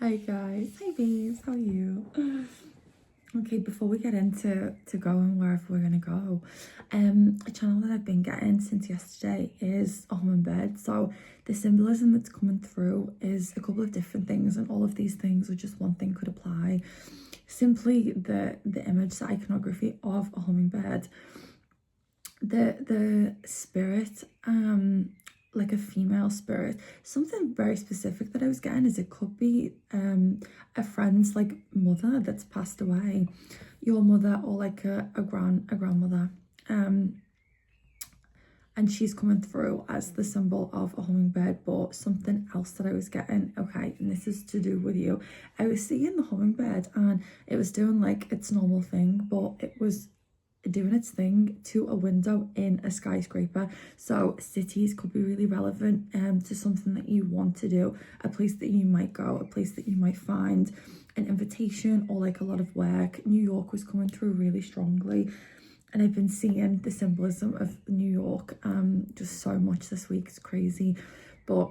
Hi guys, hi babes, how are you? Okay, before we get into going wherever we're gonna go, a channel that I've been getting since yesterday is a hummingbird. So the symbolism that's coming through is a couple of different things, and all of these things, or just one thing, could apply. Simply the image, the iconography of a hummingbird, the spirit, like a female spirit. Something very specific that I was getting is it could be a friend's like mother that's passed away, your mother, or like a grandmother, and she's coming through as the symbol of a hummingbird. But something else that I was getting, okay, and this is to do with you, I was seeing the hummingbird and it was doing like its normal thing, but it was doing its thing to a window in a skyscraper. So cities could be really relevant to something that you want to do, a place that you might go, a place that you might find an invitation, or like a lot of work. New York was coming through really strongly, and I've been seeing the symbolism of New York just so much this week. It's crazy. But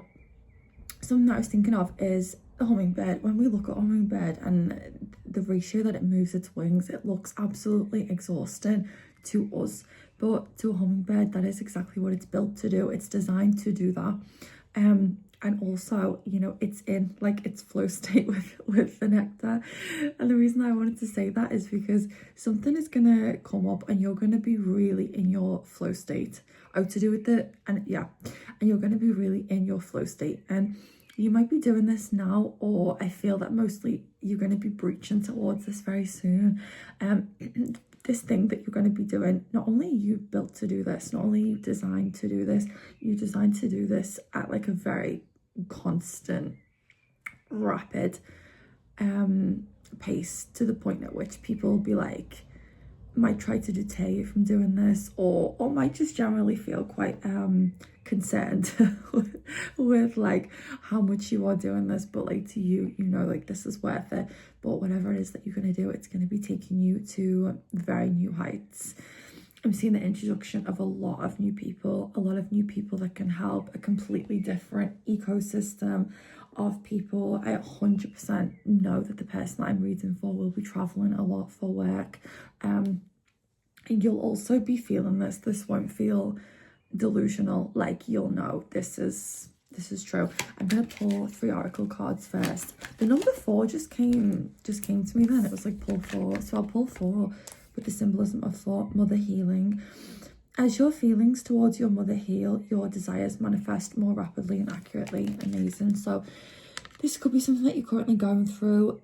something that I was thinking of is the hummingbird. When we look at a hummingbird and the ratio that it moves its wings, it looks absolutely exhausting to us. But to a hummingbird, that is exactly what it's built to do. It's designed to do that. And also, you know, it's in like its flow state with the nectar. And the reason I wanted to say that is because something is gonna come up and you're gonna be really in your flow state. Oh, to do with the, and yeah, and you're gonna be really in your flow state. And you might be doing this now, or I feel that mostly you're going to be breaching towards this very soon. This thing that you're going to be doing, not only are you built to do this, not only are you designed to do this, you're designed to do this at like a very constant, rapid pace, to the point at which people will be like, might try to deter you from doing this, or might just generally feel quite concerned with like how much you are doing this. But like, to you, you know, like this is worth it. But whatever it is that you're going to do, it's going to be taking you to very new heights. I'm seeing the introduction of a lot of new people that can help, a completely different ecosystem of people. I 100% know that the person that I'm reading for will be traveling a lot for work. And you'll also be feeling this won't feel delusional. Like, you'll know this is true. I'm gonna pull 3 oracle cards first. The number 4 just came to me then. It was like pull 4, so I'll pull 4 with the symbolism of 4, mother healing. As your feelings towards your mother heal, your desires manifest more rapidly and accurately. Amazing. So this could be something that you're currently going through.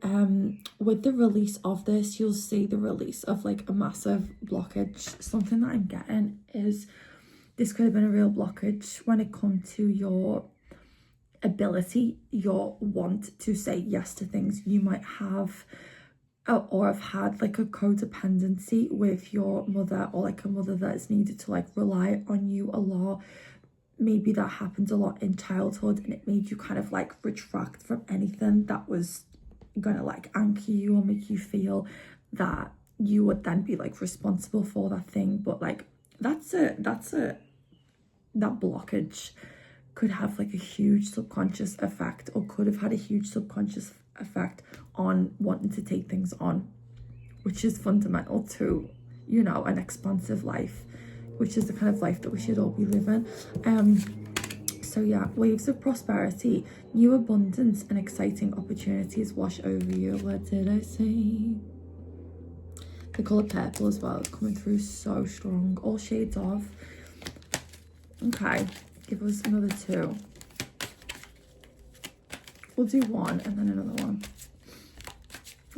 With the release of this, you'll see the release of like a massive blockage. Something that I'm getting is this could have been a real blockage when it comes to your ability, your want to say yes to things. You might have or have had like a codependency with your mother, or like a mother that's needed to like rely on you a lot. Maybe that happened a lot in childhood, and it made you kind of like retract from anything that was gonna like anchor you or make you feel that you would then be like responsible for that thing. But like that blockage could have like a huge subconscious effect, or could have had a huge subconscious effect on wanting to take things on, which is fundamental to, you know, an expansive life, which is the kind of life that we should all be living. So yeah, waves of prosperity, new abundance and exciting opportunities wash over you. What did I say? The colour purple as well is coming through so strong. All shades of. Okay, give us another 2. We'll do 1 and then another 1.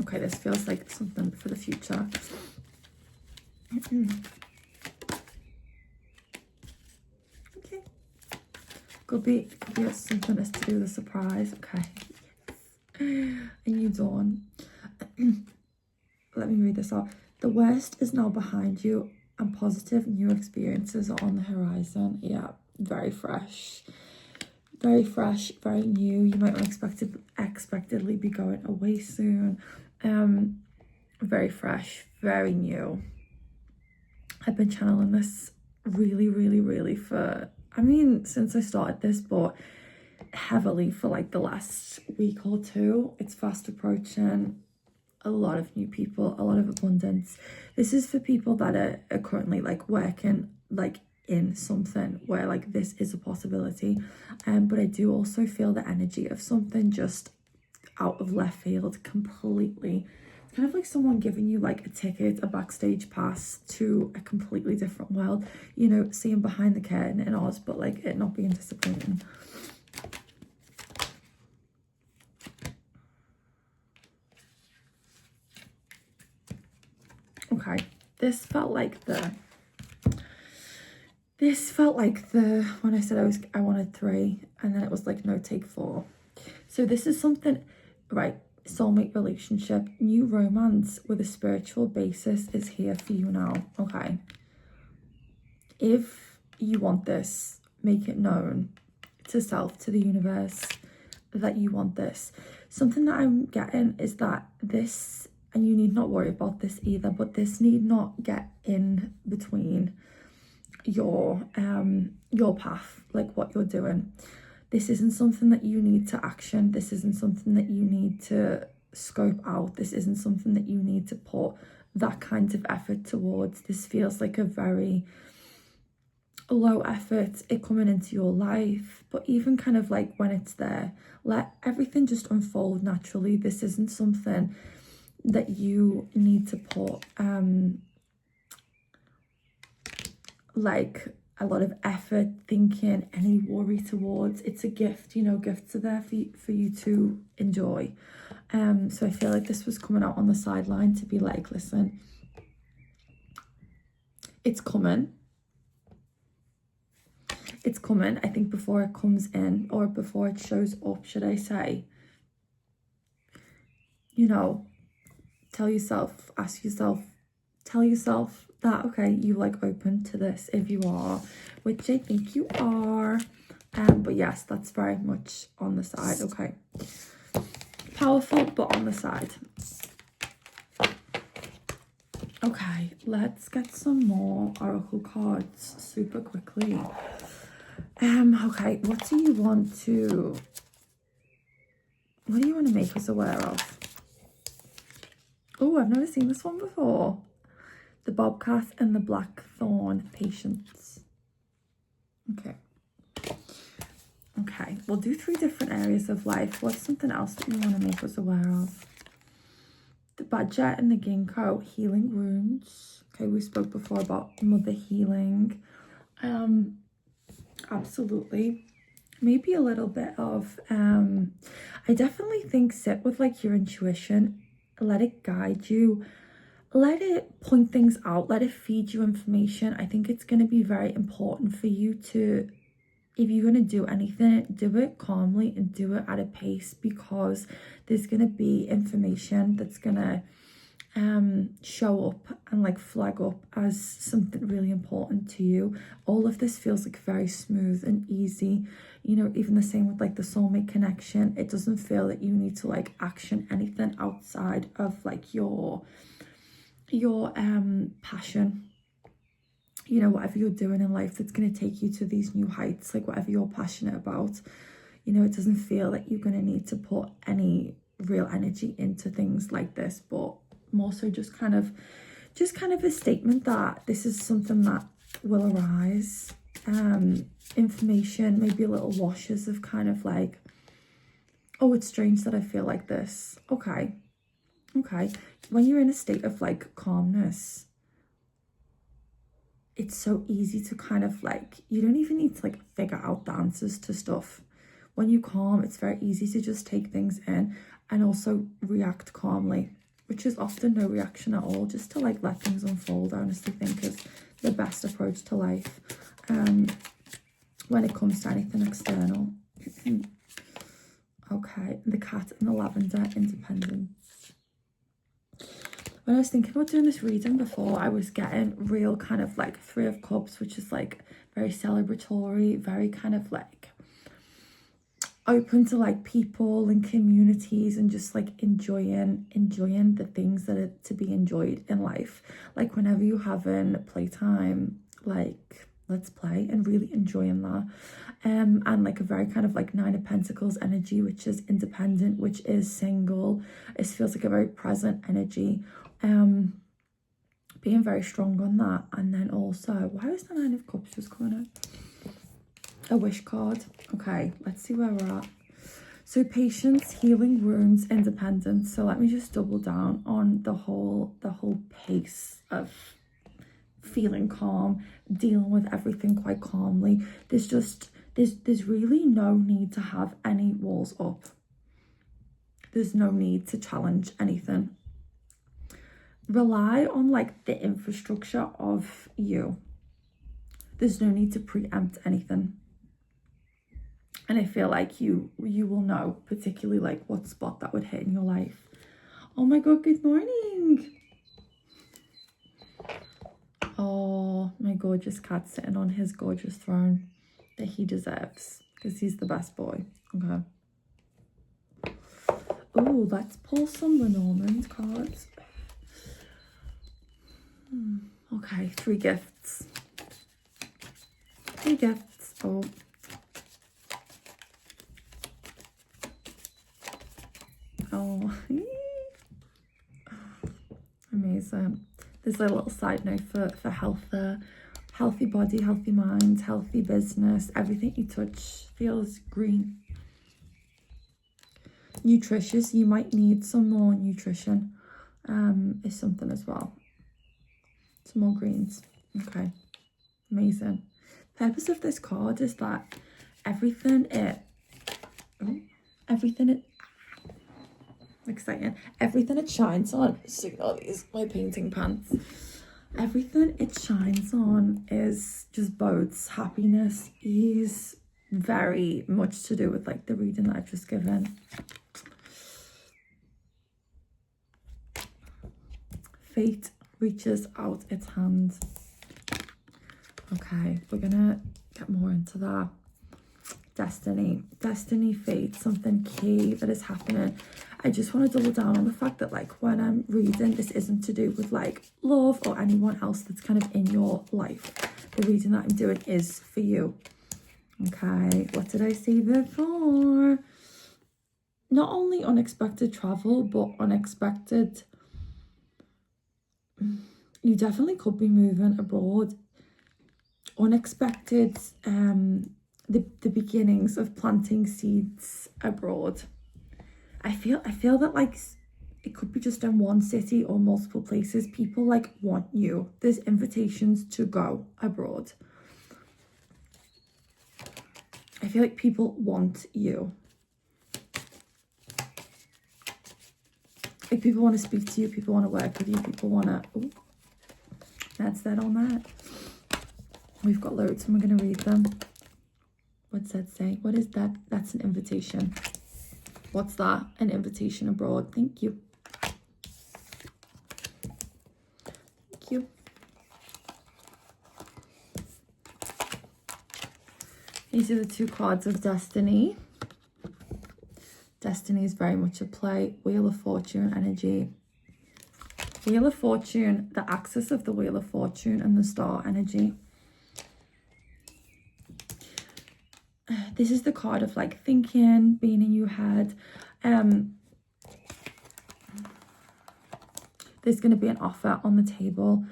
Okay, this feels like something for the future. Okay. Could be something that's to do with a surprise. Okay. A new dawn. Let me read this out. The worst is now behind you, and positive new experiences are on the horizon. Yeah, very fresh, very new. You might unexpectedly be going away soon. Very fresh, very new. I've been channeling this really for, I mean, since I started this, but heavily for like the last week or two. It's fast approaching. A lot of new people, a lot of abundance. This is for people that are currently like working like in something where like this is a possibility. But I do also feel the energy of something just out of left field completely. It's kind of like someone giving you like a ticket, a backstage pass to a completely different world, you know, seeing behind the curtain in Oz, but like it not being disappointing. Okay, this felt like the when I said I wanted 3 and then it was like no, take 4. So this is something, right? Soulmate relationship, new romance with a spiritual basis is here for you now. Okay, if you want this, make it known to self, to the universe, that you want this. Something that I'm getting is that this, and you need not worry about this either, but this need not get in between your path, like what you're doing. This isn't something that you need to action. This isn't something that you need to scope out. This isn't something that you need to put that kind of effort towards. This feels like a very low effort, it coming into your life. But even kind of like when it's there, let everything just unfold naturally. This isn't something that you need to put like a lot of effort, thinking, any worry towards. It's a gift, you know, gifts are there for you to enjoy. So I feel like this was coming out on the sideline to be like, listen, it's coming. It's coming. I think before it comes in, or before it shows up, should I say, you know, tell yourself, ask yourself, tell yourself that, okay, you like open to this if you are, which I think you are. But yes, that's very much on the side. Okay, powerful, but on the side. Okay, let's get some more oracle cards super quickly. Okay, what do you want to make us aware of? Oh, I've never seen this one before. The bobcat and the blackthorn, patience. Okay, we'll do 3 different areas of life. What's something else that you want to make us aware of? The badger and the ginkgo, healing wounds. Okay, we spoke before about mother healing. Absolutely. Maybe a little bit of I definitely think sit with like your intuition, let it guide you, let it point things out, let it feed you information. I think it's going to be very important for you to, if you're going to do anything, do it calmly and do it at a pace, because there's going to be information that's going to show up and like flag up as something really important to you. All of this feels like very smooth and easy, you know. Even the same with like the soulmate connection, it doesn't feel that you need to like action anything outside of like your passion, you know, whatever you're doing in life that's going to take you to these new heights, like whatever you're passionate about. You know, it doesn't feel like you're going to need to put any real energy into things like this, but more so just kind of a statement that this is something that will arise. Information, maybe little washes of kind of like, oh, it's strange that I feel like this. Okay, when you're in a state of like calmness, it's so easy to kind of like, you don't even need to like figure out the answers to stuff. When you calm, it's very easy to just take things in and also react calmly, which is often no reaction at all, just to like let things unfold. I honestly think is the best approach to life when it comes to anything external. Okay, the cat and the lavender, independence. When I was thinking about doing this reading before, I was getting real kind of like 3 of Cups, which is like very celebratory, very kind of like open to like people and communities, and just like enjoying the things that are to be enjoyed in life. Like whenever you're having playtime, like let's play, and really enjoying that. And like a very kind of like Nine of Pentacles energy, which is independent, which is single. It feels like a very present energy. Being very strong on that. And then also, why was the Nine of Cups just coming out? A wish card. Okay, let's see where we're at. So patience, healing wounds, independence. So let me just double down on the whole pace of feeling calm, dealing with everything quite calmly. There's really no need to have any walls up. There's no need to challenge anything. Rely on like the infrastructure of you. There's no need to preempt anything. And I feel like you will know particularly like what spot that would hit in your life. Oh my God, good morning. Oh, my gorgeous cat sitting on his gorgeous throne that he deserves because he's the best boy. Okay. Oh, let's pull some Lenormand cards. Okay, 3 gifts. 3 gifts. Oh. Oh. Amazing. There's a little side note for health there. Healthy body, healthy mind, healthy business. Everything you touch feels green. Nutritious. You might need some more nutrition. Is something as well. Some more greens. Okay. Amazing. The purpose of this card is that everything it shines on. Signal these my painting pants. Everything it shines on is just bodes happiness, ease, very much to do with like the reading that I've just given. Fate reaches out its hand. Okay, we're gonna get more into that. Destiny, fate, something key that is happening. I just want to double down on the fact that like when I'm reading, this isn't to do with like love or anyone else that's kind of in your life. The reading that I'm doing is for you. Okay, what did I say before? Not only unexpected travel, but unexpected. You definitely could be moving abroad. Unexpected, the beginnings of planting seeds abroad. I feel that like it could be just in one city or multiple places. People like want you. There's invitations to go abroad. I feel like people want you. Like people want to speak to you, people want to work with you, people want to... Oh, that's that on that. We've got loads and we're going to read them. What's that say? What is that? That's an invitation. What's that? An invitation abroad. Thank you. Thank you. These are the 2 cards of destiny. Destiny is very much a play. Wheel of Fortune energy. Wheel of Fortune, the axis of the Wheel of Fortune and the star energy. This is the card of like thinking, being in your head. There's going to be an offer on the table.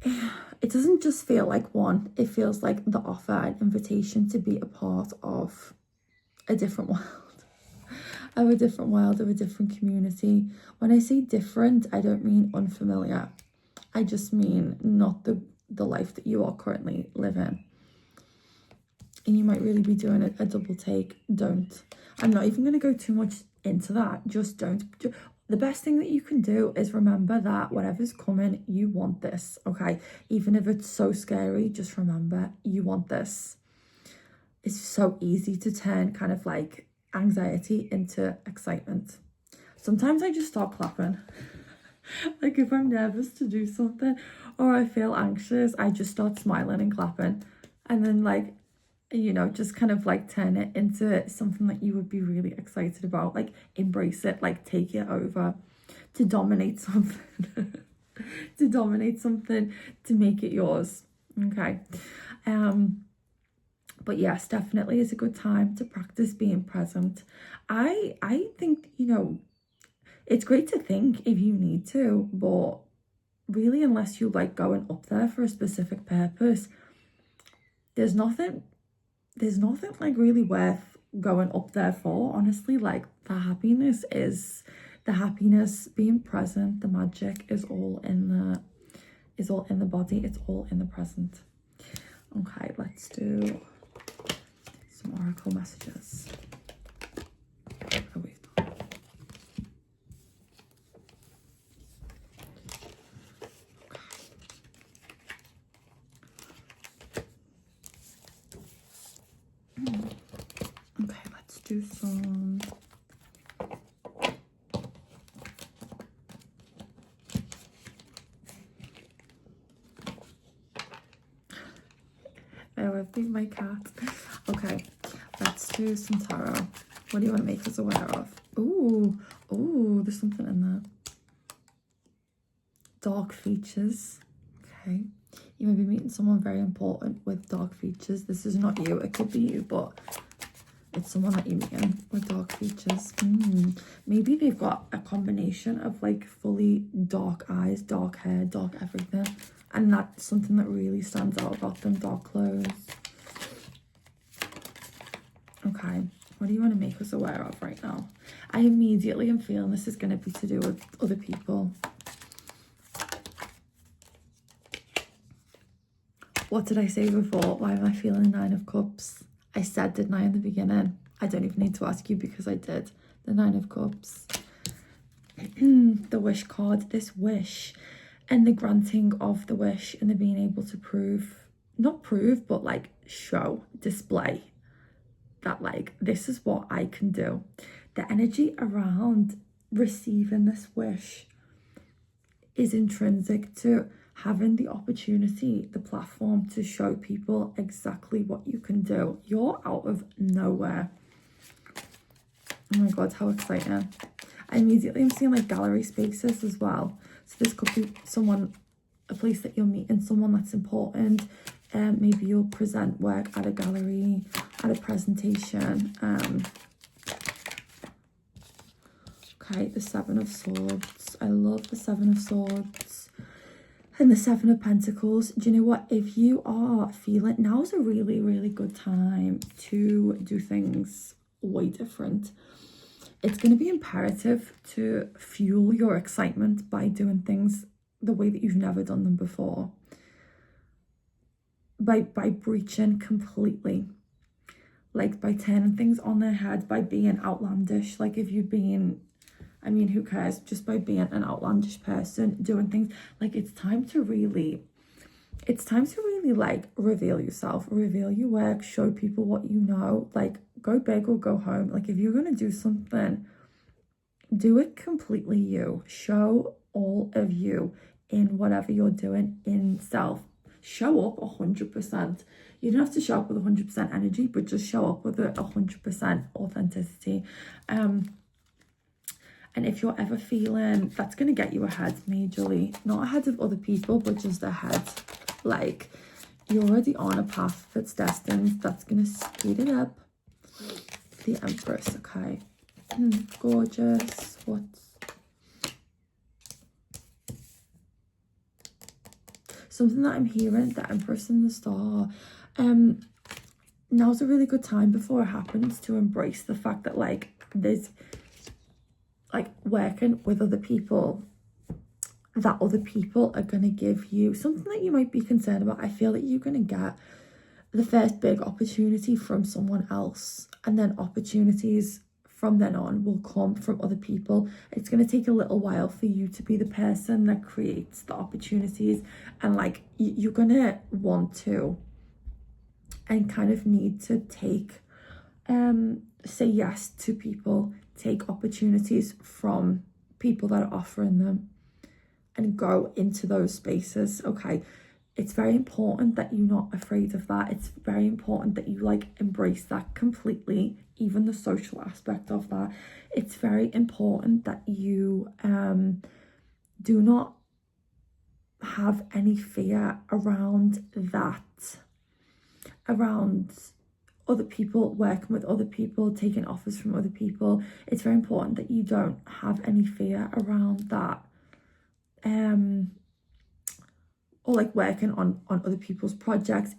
It doesn't just feel like one. It feels like the offer, an invitation to be a part of a different world. Of a different world, of a different community. When I say different, I don't mean unfamiliar. I just mean not the life that you are currently living. And you might really be doing a double take. Don't. I'm not even going to go too much into that. Just don't. The best thing that you can do is remember that whatever's coming, you want this, okay? Even if it's so scary, just remember you want this. It's so easy to turn kind of like anxiety into excitement. Sometimes I just start clapping. Like if I'm nervous to do something or I feel anxious, I just start smiling and clapping. And then like, you know, just kind of like turn it into something that you would be really excited about. Like embrace it, like take it over, to dominate something. To dominate something, to make it yours. Okay. But yes, definitely is a good time to practice being present. I think, it's great to think if you need to, but really, unless you like going up there for a specific purpose, there's nothing like really worth going up there for, honestly. Like the happiness, being present, the magic is all in the body, it's all in the present. Okay, let's do some oracle messages. Oh, wait. Okay, let's do some bear with me, my cat. Okay, let's do some tarot. What do you want to make us aware of? Ooh, there's something in there. Dark features. Okay, you may be meeting someone very important with dark features. This is not you, it could be you, but it's someone that you're meeting with dark features. Maybe they've got a combination of like fully dark eyes, dark hair, dark everything, and that's something that really stands out about them. Dark clothes. Okay, what do you want to make us aware of right now? I immediately am feeling this is going to be to do with other people. What did I say before? Why am I feeling the 9 of Cups? I said, didn't I, in the beginning? I don't even need to ask you because I did. The 9 of Cups. The wish card. This wish and the granting of the wish and the being able to not prove, but like show, display that like, this is what I can do. The energy around receiving this wish is intrinsic to having the opportunity, the platform to show people exactly what you can do. You're out of nowhere. Oh my God, how exciting. I immediately am seeing like gallery spaces as well. So this could be a place that you're meeting, someone that's important. Maybe you'll present work at a gallery, at a presentation. Okay, the 7 of Swords. I love the 7 of Swords. And the 7 of Pentacles. Do you know what? If you are feeling, now's a really, really good time to do things way different. It's going to be imperative to fuel your excitement by doing things the way that you've never done them before. By breaching completely. Like by turning things on their head, by being outlandish. Like if you've been, I mean, who cares? Just by being an outlandish person, doing things. Like it's time to really like reveal yourself, reveal your work, show people what you know. Like go big or go home. Like if you're going to do something, do it completely you. Show all of you in whatever you're doing in self. Show up 100%. You don't have to show up with 100% energy, but just show up with 100% authenticity. And if you're ever feeling that's going to get you ahead majorly, not ahead of other people, but just ahead, like you're already on a path that's destined, that's going to speed it up. The Empress, okay. Gorgeous. What's something that I'm hearing? The Empress and the Star. Now's a really good time before it happens to embrace the fact that like there's like working with other people, that other people are going to give you something that you might be concerned about. I feel that you're going to get the first big opportunity from someone else, and then opportunities from then on will come from other people. It's going to take a little while for you to be the person that creates the opportunities, and like you're going to want to and kind of need to take say yes to people, take opportunities from people that are offering them, and go into those spaces. Okay, it's very important that you're not afraid of that. It's very important that you like embrace that completely, even the social aspect of that. It's very important that you do not have any fear around that, around other people, working with other people, taking offers from other people. It's very important that you don't have any fear around that. Or like working on other people's projects.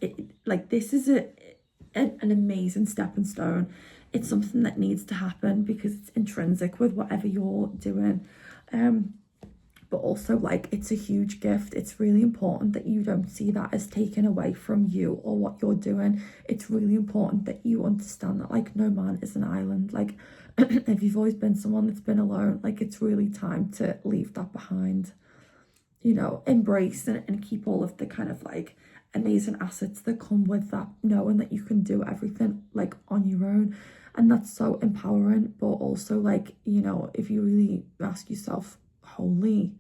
Like this is an amazing stepping stone. It's something that needs to happen because it's intrinsic with whatever you're doing. But also like it's a huge gift. It's really important that you don't see that as taken away from you or what you're doing. It's really important that you understand that like no man is an island. Like if you've always been someone that's been alone, like it's really time to leave that behind, you know, embrace and keep all of the kind of like amazing assets that come with that, knowing that you can do everything like on your own. And that's so empowering. But also like, you know, if you really ask yourself, holy,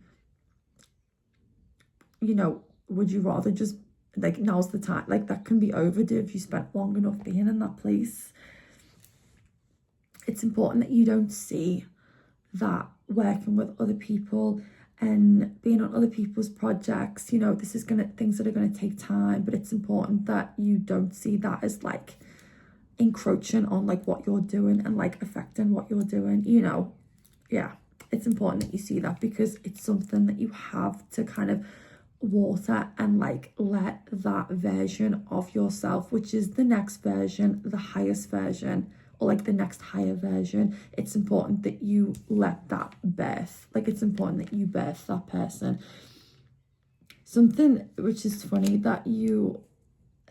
you know, would you rather just like now's the time, like that can be overdue if you spent long enough being in that place. It's important that you don't see that working with other people and being on other people's projects, you know, this is gonna, things that are gonna take time, but it's important that you don't see that as like encroaching on like what you're doing and like affecting what you're doing, you know. Yeah, it's important that you see that because it's something that you have to kind of water and like let that version of yourself, which is the next version, the highest version, or like the next higher version, it's important that you let that birth, like it's important that you birth that person. Something which is funny that you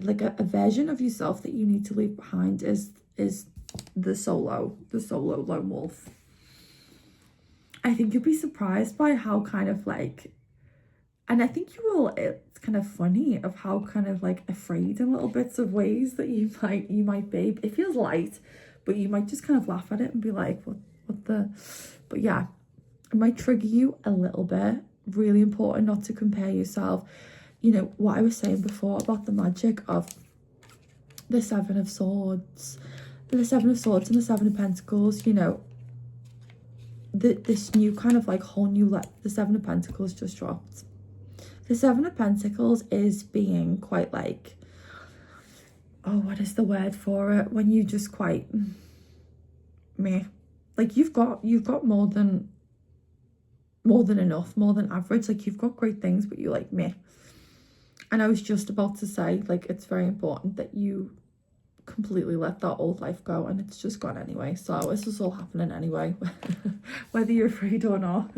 like a version of yourself that you need to leave behind is the solo lone wolf. I think you'll be surprised by how kind of like, and I think you will, it's kind of funny of how kind of like afraid in little bits of ways that you might be. It feels light, but you might just kind of laugh at it and be like, what the, but yeah, it might trigger you a little bit. Really important not to compare yourself. You know, what I was saying before about the magic of the Seven of Swords, and the Seven of Pentacles, you know, this new kind of like whole new, the Seven of Pentacles just dropped. The Seven of Pentacles is being quite like, oh, what is the word for it? When you just quite meh. Like you've got more than enough, more than average. Like you've got great things, but you like meh. And I was just about to say, like, it's very important that you completely let that old life go, and it's just gone anyway. So this is all happening anyway, whether you're afraid or not.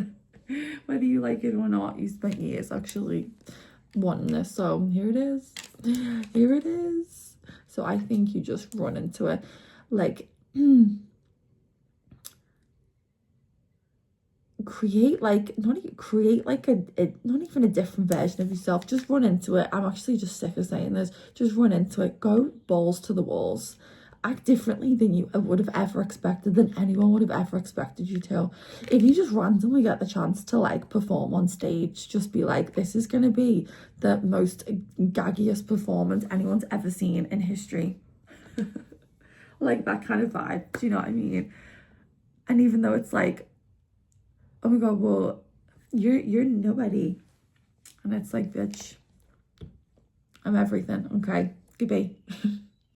Whether you like it or not, you spent years actually wanting this. So here it is. Here it is. So I think you just run into it. Like, create like, not even a different version of yourself. Just run into it. I'm actually just sick of saying this. Just run into it. Go balls to the walls. Act differently than you would have ever expected, than anyone would have ever expected you to. If you just randomly get the chance to like perform on stage, just be like, this is going to be the most gaggiest performance anyone's ever seen in history. Like that kind of vibe. Do you know what I mean? And even though it's like, oh my god, well, you're nobody. And it's like, bitch, I'm everything. Okay, goodbye.